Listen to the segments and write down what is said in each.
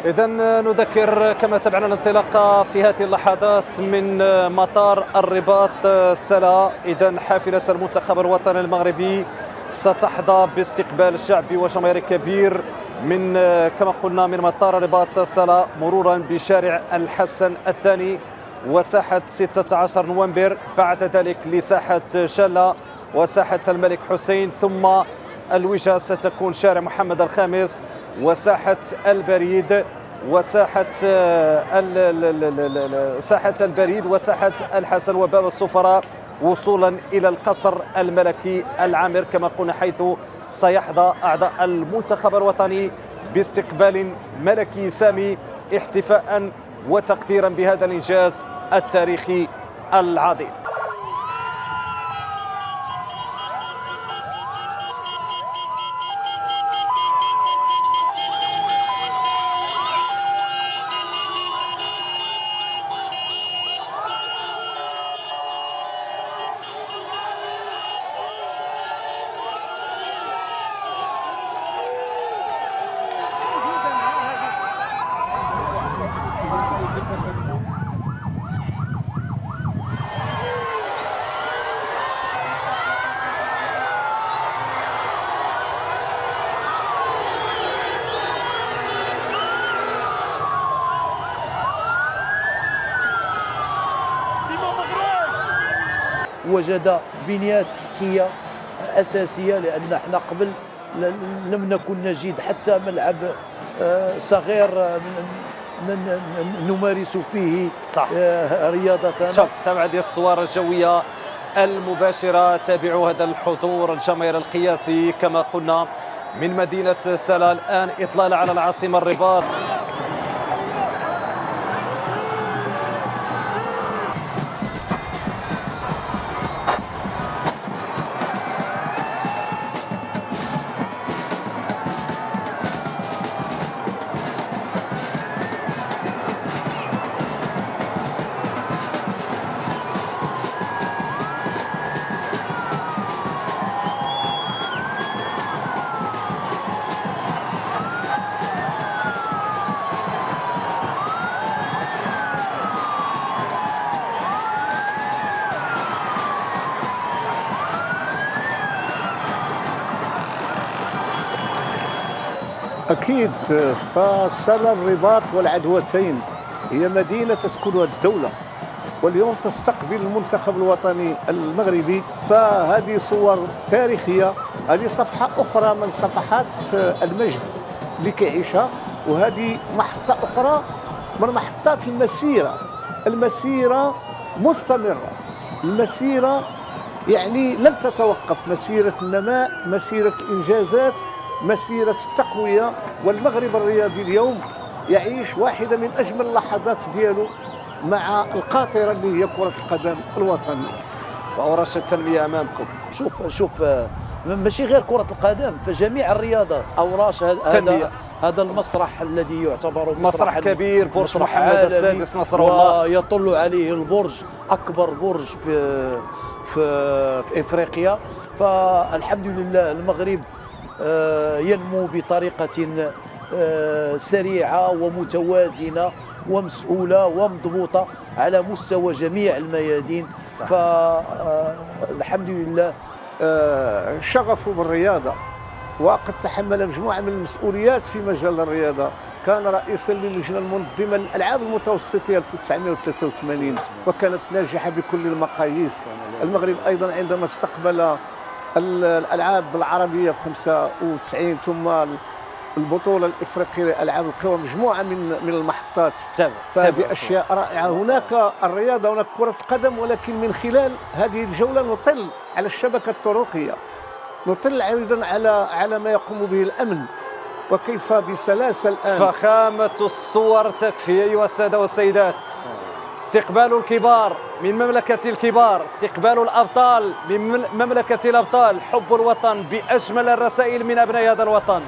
إذا نذكر كما تابعنا الانطلاقة في هذه اللحظات من مطار الرباط سلا. إذا حافلة المنتخب الوطني المغربي ستحظى باستقبال شعبي وجماهيري كبير من كما قلنا من مطار الرباط سلا، مرورا بشارع الحسن الثاني وساحة 16 نوفمبر، بعد ذلك لساحة شالة وساحة الملك حسين، ثم الوجهة ستكون شارع محمد الخامس وساحة البريد ساحة البريد وساحة الحسن وباب السفراء، وصولا إلى القصر الملكي العامر كما قلنا، حيث سيحظى أعضاء المنتخب الوطني باستقبال ملكي سامي احتفاء وتقديرا بهذا الإنجاز التاريخي العظيم. وجد بنيات تحتية أساسية، لأن احنا قبل لم نكن نجد حتى ملعب صغير نمارس فيه صح. رياضتنا. شوف تابع هذه الصور الجوية المباشرة، تابعوا هذا الحضور الجماهيري القياسي كما قلنا من مدينة سلا. الآن إطلالة على العاصمة الرباط. أكيد، فسلا الرباط والعدوتين هي مدينة تسكنها الدولة، واليوم تستقبل المنتخب الوطني المغربي، فهذه صور تاريخية، هذه صفحة أخرى من صفحات المجد اللي كيعيشها، وهذه محطة أخرى من محطات المسيرة مستمرة، المسيرة يعني لن تتوقف، مسيرة النماء، مسيرة الإنجازات، مسيرة التقوية. والمغرب الرياضي اليوم يعيش واحدة من أجمل اللحظات ديالو مع القاطرة اللي هي كرة القدم الوطنية. وأوراش التنمية أمامكم. شوف ماشي غير كرة القدم، فجميع الرياضات أوراش هذا المسرح الذي يعتبر مسرح كبير، برج محمد السادس نصر الله، ويطل عليه البرج، أكبر برج في إفريقيا. فالحمد لله المغرب ينمو بطريقة سريعة ومتوازنة ومسؤولة ومضبوطة على مستوى جميع الميادين. فالحمد لله شغفه بالرياضة، وقد تحمل مجموعة من المسؤوليات في مجال الرياضة. كان رئيسا للجنة المنظمة للألعاب المتوسطية 1983 وكانت ناجحة بكل المقاييس. المغرب أيضا عندما استقبل الألعاب العربية في 95، ثم البطولة الإفريقية لألعاب القوى، مجموعة من المحطات. فهذه أشياء رائعة. هناك الرياضة، هناك كرة القدم، ولكن من خلال هذه الجولة نطل على الشبكة الطرقية، نطل أيضا على ما يقوم به الأمن وكيف بسلاسة الآن. فخامة الصور تكفي أيها السادة والسيدات. استقبال الكبار من مملكة الكبار، استقبال الأبطال من مملكة الأبطال، حب الوطن بأجمل الرسائل من أبناء هذا الوطن.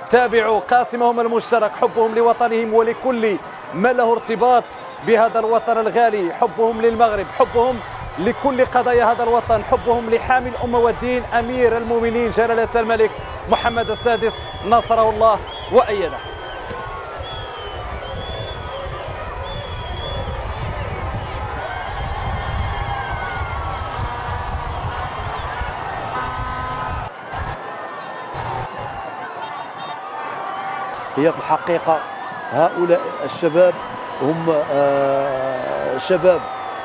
تابعوا قاسمهم المشترك، حبهم لوطنهم ولكل ما له ارتباط بهذا الوطن الغالي، حبهم للمغرب، حبهم لكل قضايا هذا الوطن، حبهم لحامي الأمة والدين أمير المؤمنين جلالة الملك محمد السادس نصره الله وأيده. هي في الحقيقة هؤلاء الشباب هم شباب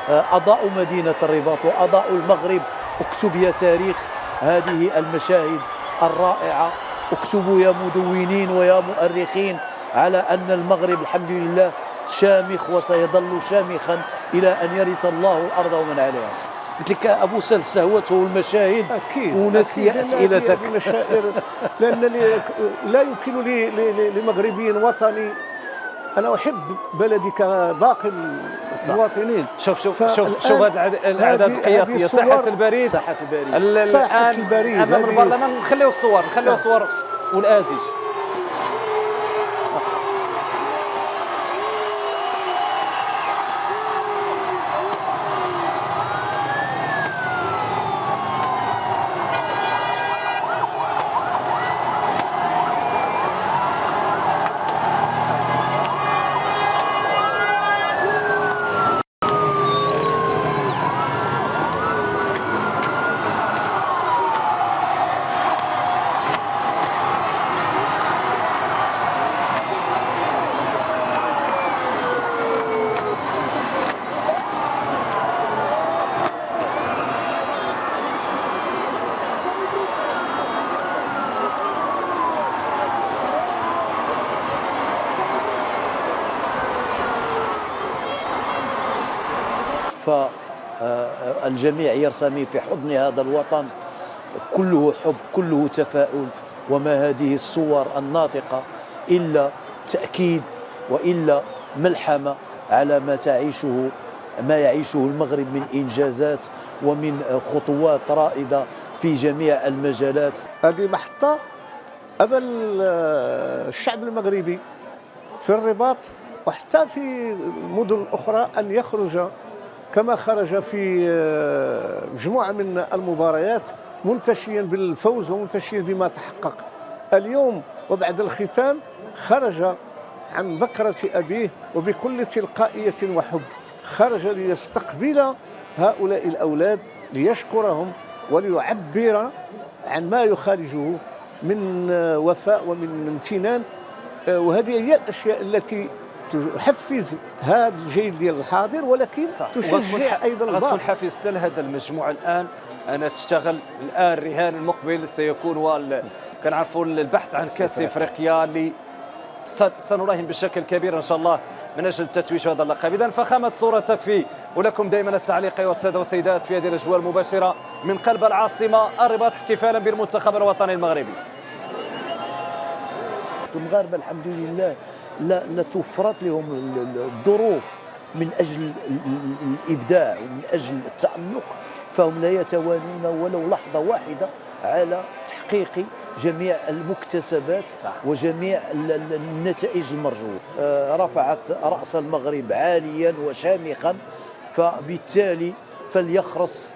أضاءوا مدينة الرباط وأضاءوا المغرب. اكتب يا تاريخ هذه المشاهد الرائعة، اكتبوا يا مدونين ويا مؤرخين على أن المغرب الحمد لله شامخ وسيظل شامخا إلى أن يرث الله الأرض ومن عليها. قلت لك أبو سل سهوته المشاهد أكيد ونسي أكيد أسئلتك. هذه مشاعر، لأن لا يمكن لي لمغربي وطني، أنا أحب بلدي كباقي المواطنين. شوف هذه الأعداد القياسية. ساحة البريد، ساحة البريد، ساحة البريد أمام البرلمان. نخليو الصور والآزج. فالجميع يرسمي في حضن هذا الوطن، كله حب، كله تفاؤل. وما هذه الصور الناطقة إلا تأكيد وإلا ملحمة على ما يعيشه المغرب من إنجازات ومن خطوات رائدة في جميع المجالات. هذه محطة أمل الشعب المغربي في الرباط وحتى في المدن الأخرى أن يخرج كما خرج في مجموعة من المباريات منتشيا بالفوز ومنتشيا بما تحقق اليوم. وبعد الختام خرج عن بكرة أبيه وبكل تلقائية وحب، خرج ليستقبل هؤلاء الأولاد ليشكرهم وليعبر عن ما يخالجه من وفاء ومن امتنان. وهذه هي الأشياء التي تحفز هذا الجيل ديال الحاضر، ولكن تشجع ايضا الباقي. غتكون حافزة لهذا المجموعه الان أنا تشتغل الان. الرهان المقبل سيكون كنعرفوا البحث عن كاس افريقيا اللي سنراهن بشكل كبير ان شاء الله من اجل التتويج هذا اللقب. اذا فخامه صوره تكفي، ولكم دائما التعليق ايها الساده والسيدات في هذه الاجواء المباشره من قلب العاصمه الرباط احتفالا بالمنتخب الوطني المغربي. المغاربه الحمد لله لا توفرت لهم الظروف من أجل الإبداع ومن أجل التألق، فهم لا يتوانون ولو لحظة واحدة على تحقيق جميع المكتسبات وجميع النتائج المرجوة. رفعت رأس المغرب عاليا وشامخا، فبالتالي فليخرس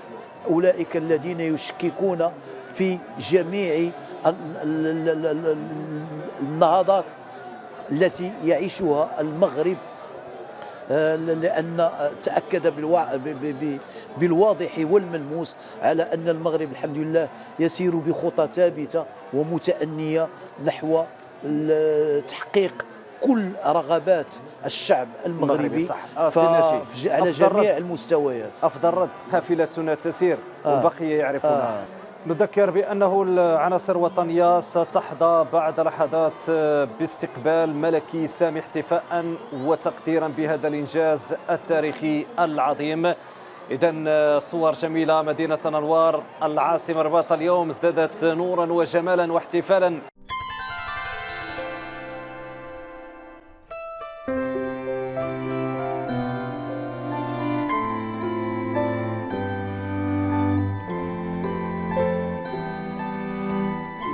أولئك الذين يشككون في جميع النهضات التي يعيشها المغرب، لأن تأكد بالواضح والملموس على أن المغرب الحمد لله يسير بخطى ثابتة ومتأنية نحو تحقيق كل رغبات الشعب المغربي على جميع المستويات. أفضل رد قافلتنا تسير والبقية يعرفونها. نذكر بأنه العناصر الوطنية ستحظى بعد لحظات باستقبال ملكي سامي احتفاء وتقديرا بهذا الإنجاز التاريخي العظيم. إذن صور جميلة. مدينة أنوار العاصمة الرباط اليوم ازدادت نورا وجمالا واحتفالا